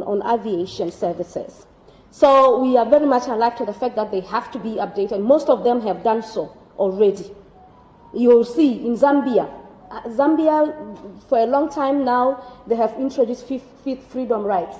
on aviation services. So we are very much alive to the fact that they have to be updated. Most of them have done so already. You'll see in Zambia, for a long time now, they have introduced fifth freedom rights.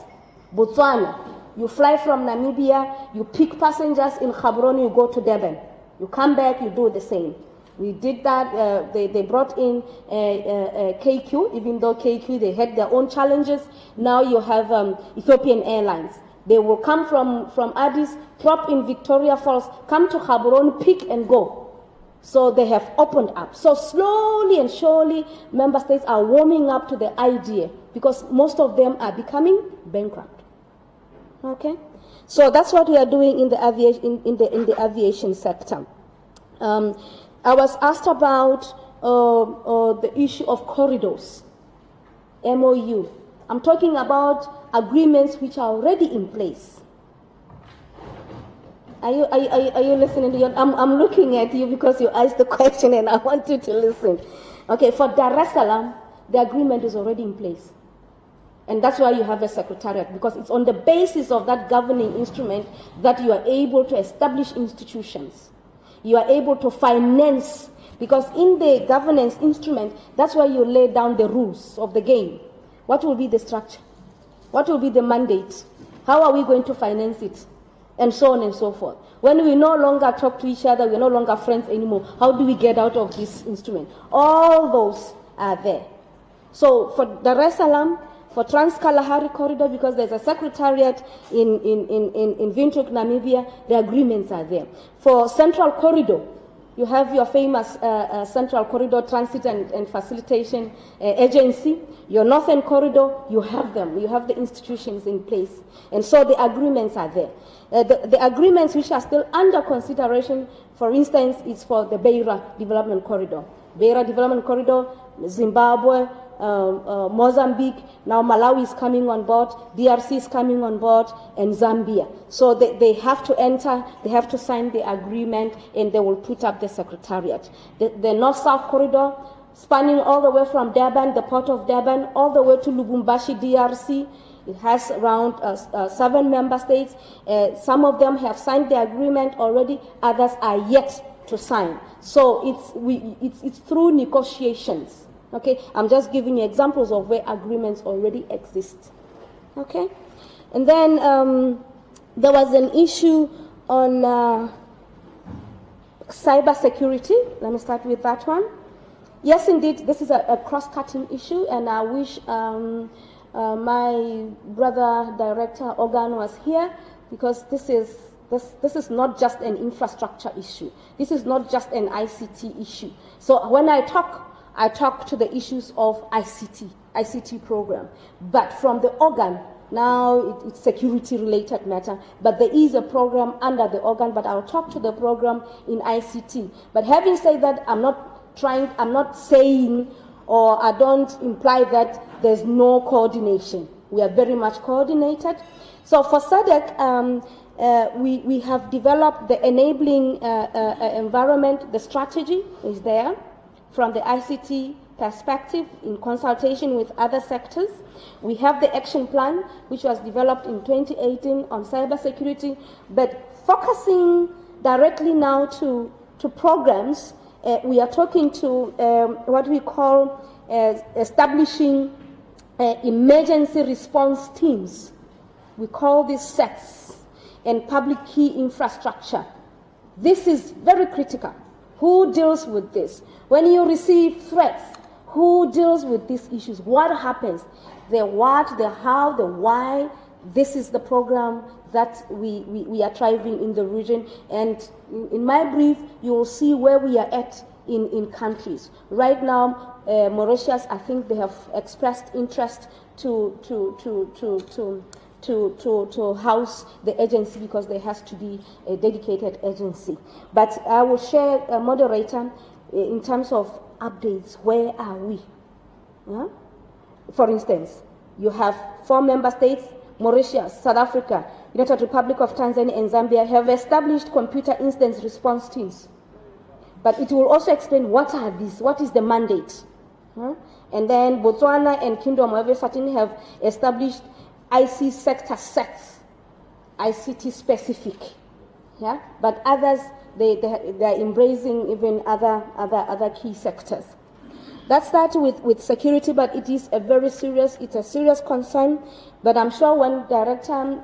Botswana, you fly from Namibia, you pick passengers in Gaborone, you go to Durban. You come back, you do the same. We did that. They brought in KQ, even though KQ, they had their own challenges. Now you have Ethiopian Airlines. They will come from Addis, drop in Victoria Falls, come to Gaborone, pick and go. So they have opened up. So slowly and surely, member states are warming up to the idea because most of them are becoming bankrupt. Okay, so that's what we are doing in the aviation sector. I was asked about the issue of corridors, MOU. I'm talking about agreements which are already in place. Are you listening to your, I'm looking at you because you asked the question and I want you to listen. Okay, for Dar es Salaam, the agreement is already in place. And that's why you have a secretariat, because it's on the basis of that governing instrument that you are able to establish institutions. You are able to finance, because in the governance instrument, that's why you lay down the rules of the game. What will be the structure? What will be the mandate? How are we going to finance it? And so on and so forth. When we no longer talk to each other, we're no longer friends anymore, how do we get out of this instrument? All those are there. So for Dar es Salaam, for Trans-Kalahari Corridor, because there's a secretariat in Windhoek, Namibia, the agreements are there. For Central Corridor, you have your famous Central Corridor Transit and Facilitation Agency. Your Northern Corridor, you have them. You have the institutions in place. And so the agreements are there. The agreements which are still under consideration, for instance, is for the Beira Development Corridor. Beira Development Corridor, Zimbabwe, Mozambique, now Malawi is coming on board, DRC is coming on board, and Zambia. So they have to enter, they have to sign the agreement, and they will put up the secretariat. The North-South Corridor, spanning all the way from Durban, the port of Durban, all the way to Lubumbashi, DRC. It has around 7 member states. Some of them have signed the agreement already, others are yet to sign. So it's through negotiations. Okay, I'm just giving you examples of where agreements already exist. Okay, and then there was an issue on cybersecurity. Let me start with that one. Yes, indeed, this is a cross-cutting issue, and I wish my brother director Organ was here, because this is not just an infrastructure issue. This is not just an ICT issue. So when I talk to the issues of ICT program. But from the organ, now it's security-related matter, but there is a program under the organ, but I'll talk to the program in ICT. But having said that, I'm not saying, or I don't imply that there's no coordination. We are very much coordinated. So for Sadc, we have developed the enabling environment. The strategy is there from the ICT perspective in consultation with other sectors. We have the action plan, which was developed in 2018 on cybersecurity, but focusing directly now to programs, we are talking to what we call establishing emergency response teams. We call these SETs, and public key infrastructure. This is very critical. Who deals with this? When you receive threats, who deals with these issues? What happens? The what, the how, the why. This is the program that we are driving in the region. And in my brief, you will see where we are at in countries. Right now, Mauritius, I think they have expressed interest to house the agency, because there has to be a dedicated agency. But I will share a moderator in terms of updates. Where are we? Yeah? For instance, you have 4 member states, Mauritius, South Africa, United Republic of Tanzania, and Zambia have established computer incident response teams. But it will also explain what are these, what is the mandate. Yeah? And then Botswana and Kingdom of Eswatini have established IC sector sets, ICT specific, yeah. But others, they're embracing even other key sectors. That starts with security, but it is it's a serious concern. But I'm sure when Director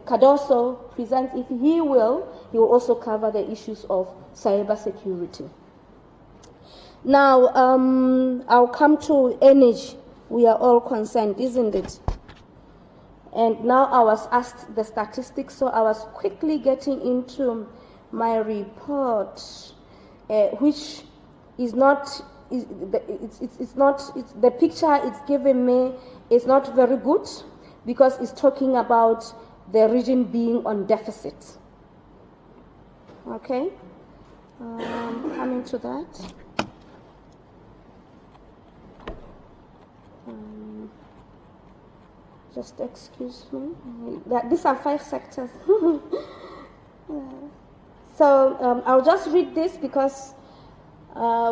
Cardoso presents, if he will also cover the issues of cybersecurity. Now, I'll come to energy. We are all concerned, isn't it? And now I was asked the statistics, so I was quickly getting into my report, which is not. The picture it's giving me is not very good because it's talking about the region being on deficit. Okay, coming to that. Just excuse me. These are 5 sectors. So I'll just read this because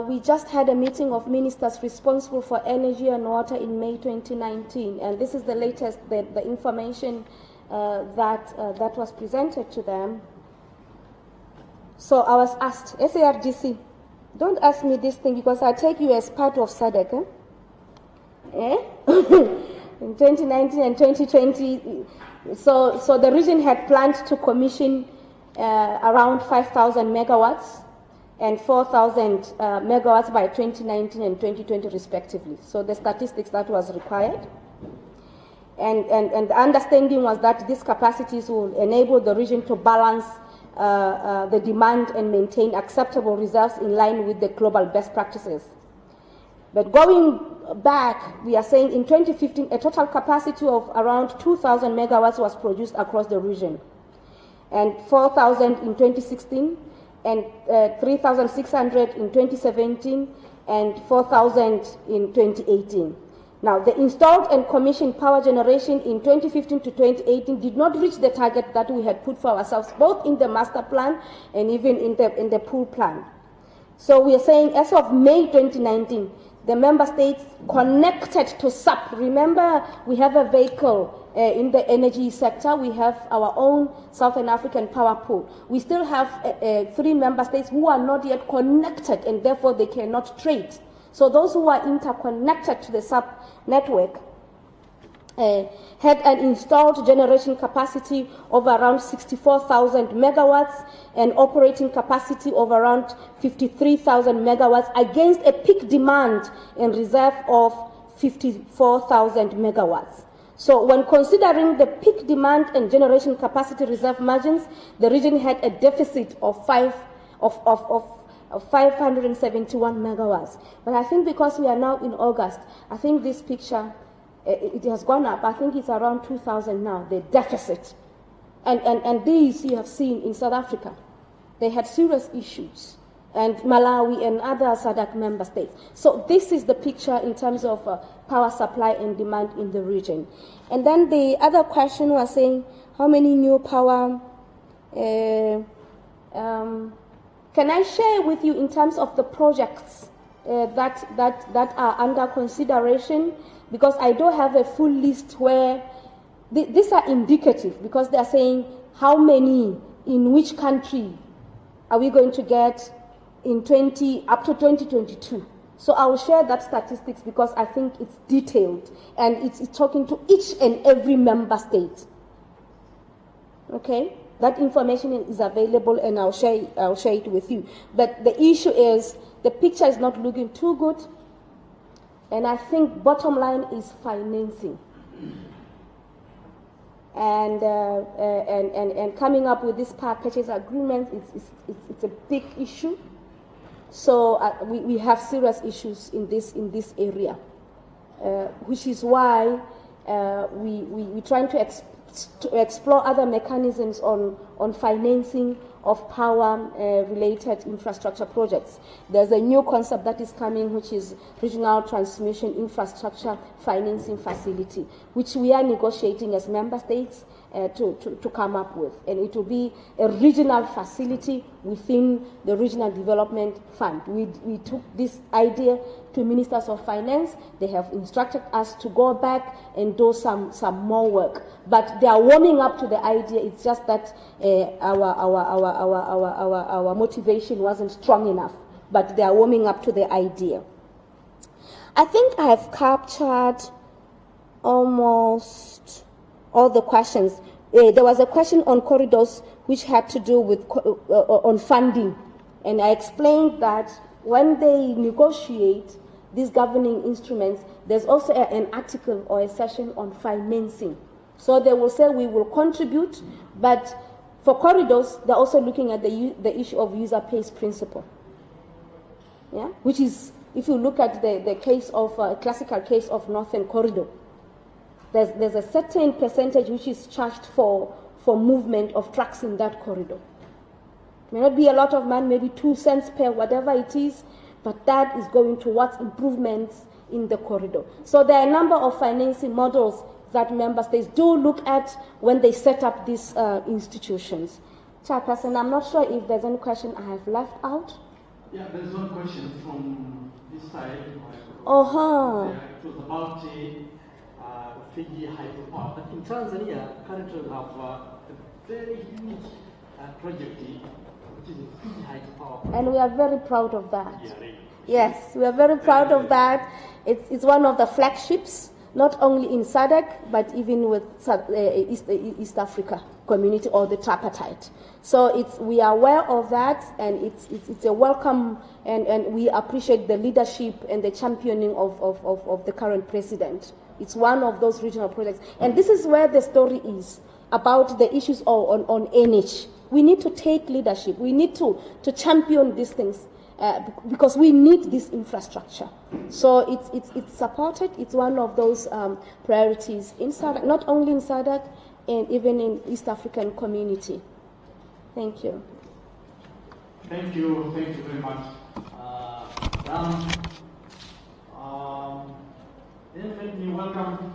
we just had a meeting of ministers responsible for energy and water in May 2019, and this is the latest, the information that was presented to them. So I was asked, SARGC, don't ask me this thing because I take you as part of Sadc. In 2019 and 2020, so the region had planned to commission around 5,000 megawatts and 4,000 megawatts by 2019 and 2020 respectively. So the statistics that was required. And the understanding was that these capacities will enable the region to balance the demand and maintain acceptable reserves in line with the global best practices. But going back, we are saying in 2015, a total capacity of around 2,000 megawatts was produced across the region, and 4,000 in 2016, and 3,600 in 2017, and 4,000 in 2018. Now, the installed and commissioned power generation in 2015 to 2018 did not reach the target that we had put for ourselves, both in the master plan and even in the pool plan. So we are saying as of May 2019, the member states connected to SAP. Remember, we have a vehicle in the energy sector. We have our own Southern African power pool. We still have 3 member states who are not yet connected, and therefore they cannot trade. So those who are interconnected to the SAP network had an installed generation capacity of around 64,000 megawatts and operating capacity of around 53,000 megawatts against a peak demand and reserve of 54,000 megawatts. So when considering the peak demand and generation capacity reserve margins, the region had a deficit of 571 megawatts. But I think because we are now in August, I think this picture, it has gone up. I think it's around 2,000 now, the deficit. And these you have seen in South Africa. They had serious issues. And Malawi and other Sadc member states. So this is the picture in terms of power supply and demand in the region. And then the other question was saying, how many new power... can I share with you in terms of the projects that are under consideration? Because I don't have a full list where these are indicative, because they are saying how many in which country are we going to get in up to 2022. So I will share that statistics because I think it's detailed and it's talking to each and every member state. Okay, that information is available and I'll share it with you. But the issue is the picture is not looking too good. And I think bottom line is financing, and coming up with this power purchase agreement, it's a big issue. So we have serious issues in this area, which is why we're trying to explore other mechanisms on on financing of power-related infrastructure projects. There's a new concept that is coming, which is Regional Transmission Infrastructure Financing Facility, which we are negotiating as member states to come up with. And it will be a regional facility within the Regional Development Fund. We took this idea to Ministers of Finance. They have instructed us to go back and do some more work. But they are warming up to the idea. It's just that our motivation wasn't strong enough. But they are warming up to the idea. I think I have captured almost all the questions. There was a question on corridors which had to do with on funding. And I explained that when they negotiate these governing instruments, there's also an article or a session on financing. So they will say we will contribute, but for corridors, they're also looking at the issue of user pays principle. Yeah? Which is, if you look at the case of, classical case of Northern Corridor, there's a certain percentage which is charged for movement of trucks in that corridor. It may not be a lot of money, maybe 2 cents per whatever it is, but that is going towards improvements in the corridor. So there are a number of financing models that member states do look at when they set up these institutions. Chairperson, I'm not sure if there's any question I have left out. Yeah, there's one question from this side. Uh-huh. It was about Fiji hydropower. But in Tanzania, currently we have a very huge project, which is a Fiji hydropower. And we are very proud of that. Yeah, really. Yes, we are very proud of that. It's one of the flagships, not only in Sadc, but even with East Africa community or the tripartite. So we are aware of that, and it's a welcome, and we appreciate the leadership and the championing of the current president. It's one of those regional projects. And this is where the story is about the issues on NH. We need to take leadership. We need to champion these things because we need this infrastructure. So it's supported. It's one of those priorities in SADC, not only in SADC, and even in East African community. Thank you. Thank you very much. Then let me welcome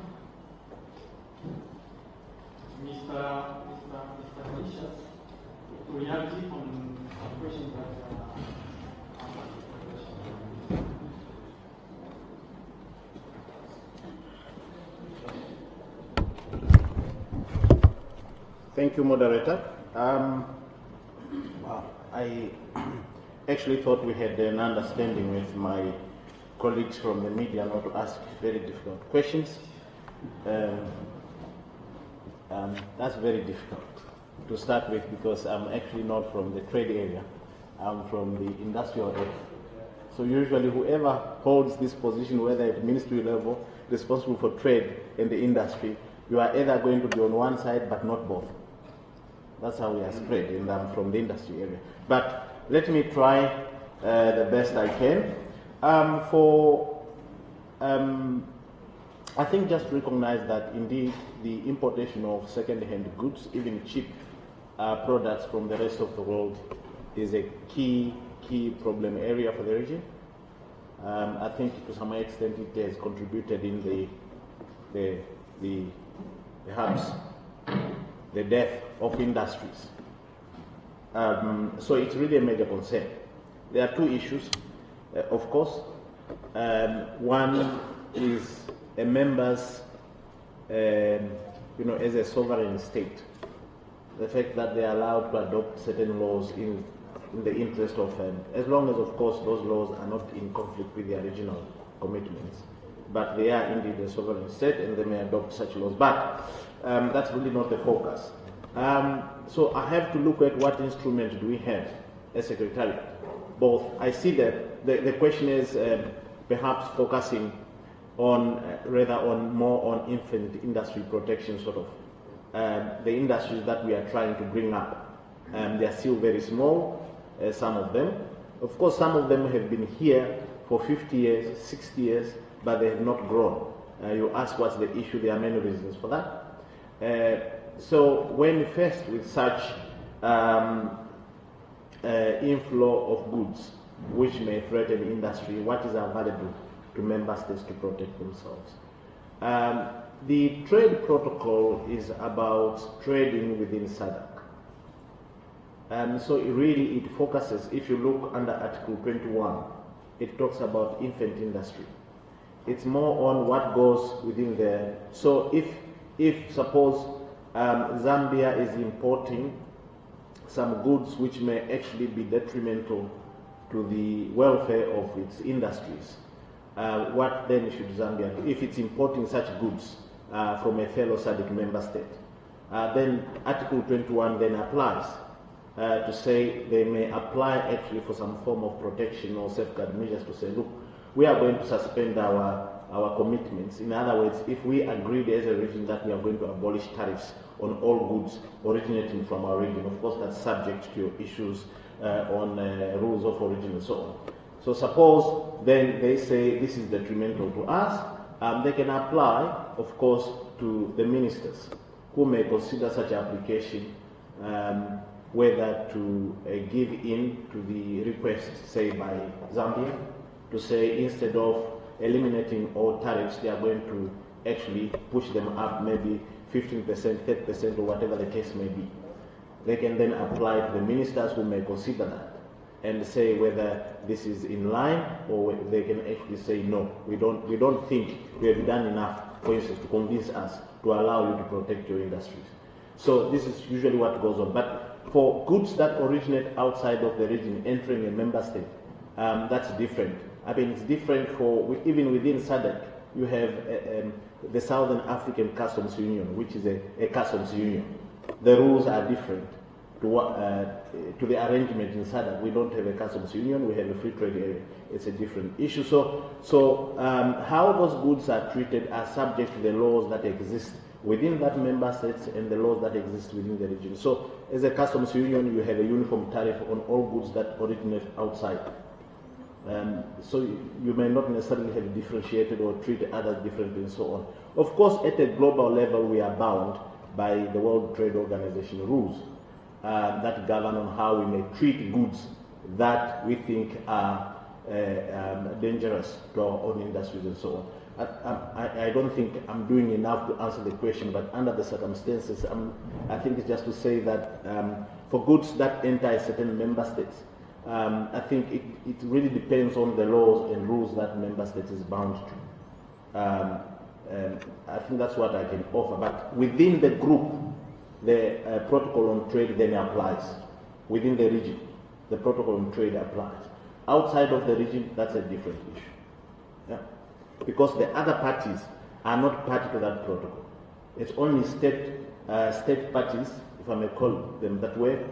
Mr. Malicious to reality on questions that Thank you, moderator. I actually thought we had an understanding with my colleagues from the media not to ask very difficult questions. That's very difficult to start with because I'm actually not from the trade area. I'm from the industrial area. So usually whoever holds this position, whether at ministry level, responsible for trade and the industry, you are either going to be on one side but not both. That's how we are spread, and I'm from the industry area. But let me try the best I can. I think just recognize that indeed the importation of second-hand goods, even cheap products from the rest of the world, is a key problem area for the region. I think to some extent it has contributed in perhaps the death of industries. So it's really a major concern. There are two issues, of course. One is a member's, as a sovereign state, the fact that they are allowed to adopt certain laws in the interest of, as long as, of course, those laws are not in conflict with their regional commitments. But they are indeed a sovereign state and they may adopt such laws. But that's really not the focus. So I have to look at what instrument do we have as Secretariat. Both. I see that the question is perhaps focusing on, more on infant industry protection, sort of. The industries that we are trying to bring up. They are still very small, some of them. Of course, some of them have been here for 50 years, 60 years, but they have not grown. You ask what's the issue, there are many reasons for that. So when faced with such inflow of goods which may threaten industry, what is available to member states to protect themselves. The trade protocol is about trading within SADC. So it focuses, if you look under Article 21, it talks about infant industry. It's more on what goes within there. So if suppose Zambia is importing some goods which may actually be detrimental to the welfare of its industries, what then should Zambia do? If it's importing such goods from a fellow SADC member state, then Article 21 then applies to say they may apply actually for some form of protection or safeguard measures to say, look, we are going to suspend our commitments. In other words, if we agreed as a region that we are going to abolish tariffs on all goods originating from our region, of course that's subject to your issues on rules of origin and so on. So suppose then they say this is detrimental to us, they can apply, of course, to the ministers who may consider such application, whether to give in to the request, say, by Zambia, to say instead of eliminating all tariffs, they are going to actually push them up maybe 15%, 30%, or whatever the case may be. They can then apply to the ministers who may consider that and say whether this is in line, or they can actually say no, we don't think we have done enough, for instance, to convince us to allow you to protect your industries. So this is usually what goes on. But for goods that originate outside of the region entering a member state, that's different. I mean, it's different for, even within SADC, you have the Southern African Customs Union, which is a customs union. The rules are different to the arrangement in SADC. We don't have a customs union, we have a free trade area. It's a different issue. So how those goods are treated are subject to the laws that exist within that member states and the laws that exist within the region. So as a customs union, you have a uniform tariff on all goods that originate outside. So you may not necessarily have differentiated or treated others differently and so on. Of course, at a global level, we are bound by the World Trade Organization rules that govern on how we may treat goods that we think are dangerous to our own industries and so on. I don't think I'm doing enough to answer the question, but under the circumstances, I think it's just to say that for goods that enter a certain member states, I think it really depends on the laws and rules that member state is bound to. I think that's what I can offer. But within the group, the protocol on trade then applies. Within the region, the protocol on trade applies. Outside of the region, that's a different issue. Yeah? Because the other parties are not party to that protocol. It's only state parties, if I may call them that way,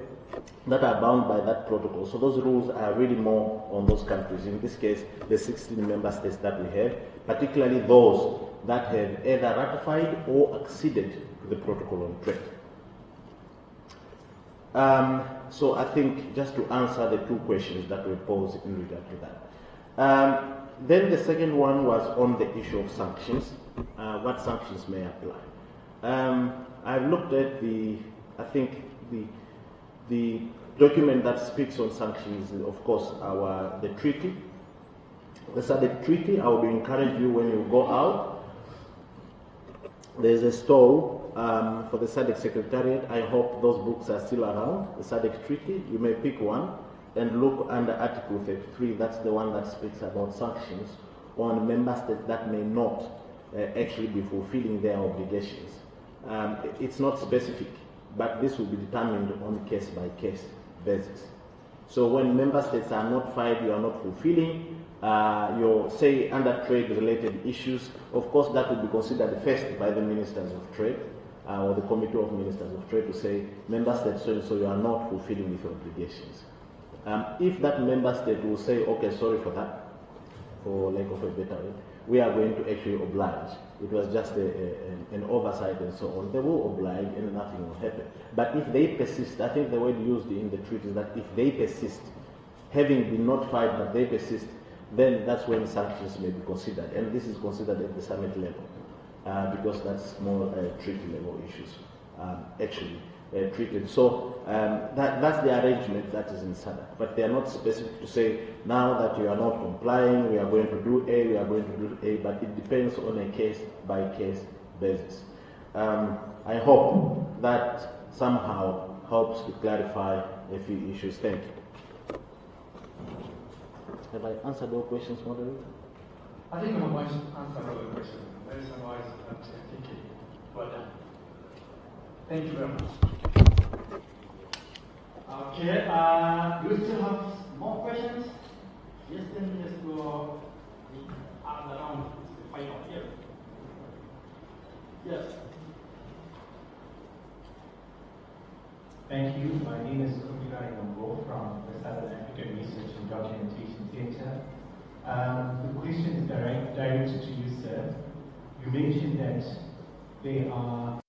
that are bound by that protocol. So those rules are really more on those countries. In this case, the 16 member states that we have, particularly those that have either ratified or acceded to the protocol on trade. So I think just to answer the two questions that were posed in regard to that. Then the second one was on the issue of sanctions, what sanctions may apply. I've looked at the document that speaks on sanctions is, of course, the treaty, the Sadc treaty. I would encourage you when you go out, there's a stall for the Sadc Secretariat. I hope those books are still around, the Sadc treaty. You may pick one and look under Article 33. That's the one that speaks about sanctions on member states that may not actually be fulfilling their obligations. It's not specific, but this will be determined on case-by-case basis. So when member states are notified you are not fulfilling your, say, under trade-related issues, of course that will be considered first by the Ministers of Trade or the Committee of Ministers of Trade to say, member states, so you are not fulfilling with your obligations. If that member state will say, okay, sorry for that, for lack of a better word, we are going to actually oblige. It was just an oversight and so on. They will oblige and nothing will happen. But if they persist, I think the word used in the treaty is that if they persist, having been notified but they persist, then that's when sanctions may be considered. And this is considered at the summit level because that's more treaty level issues, actually. treated. So that's the arrangement that is in Sadc. But they are not specific to say, now that you are not complying, we are going to do A, we are going to do A, but it depends on a case-by-case basis. I hope that somehow helps to clarify a few issues. Thank you. Have I answered all questions, moderator? I think I want to answer all the questions. That is why I'm thinking. Well done. Thank you very much. Okay, do you still have more questions? Yes, then let's go around to the final here. Yes. Thank you. My name is Kwenye from the Southern African Research and Documentation Center. The question is directed to you, sir. You mentioned that there are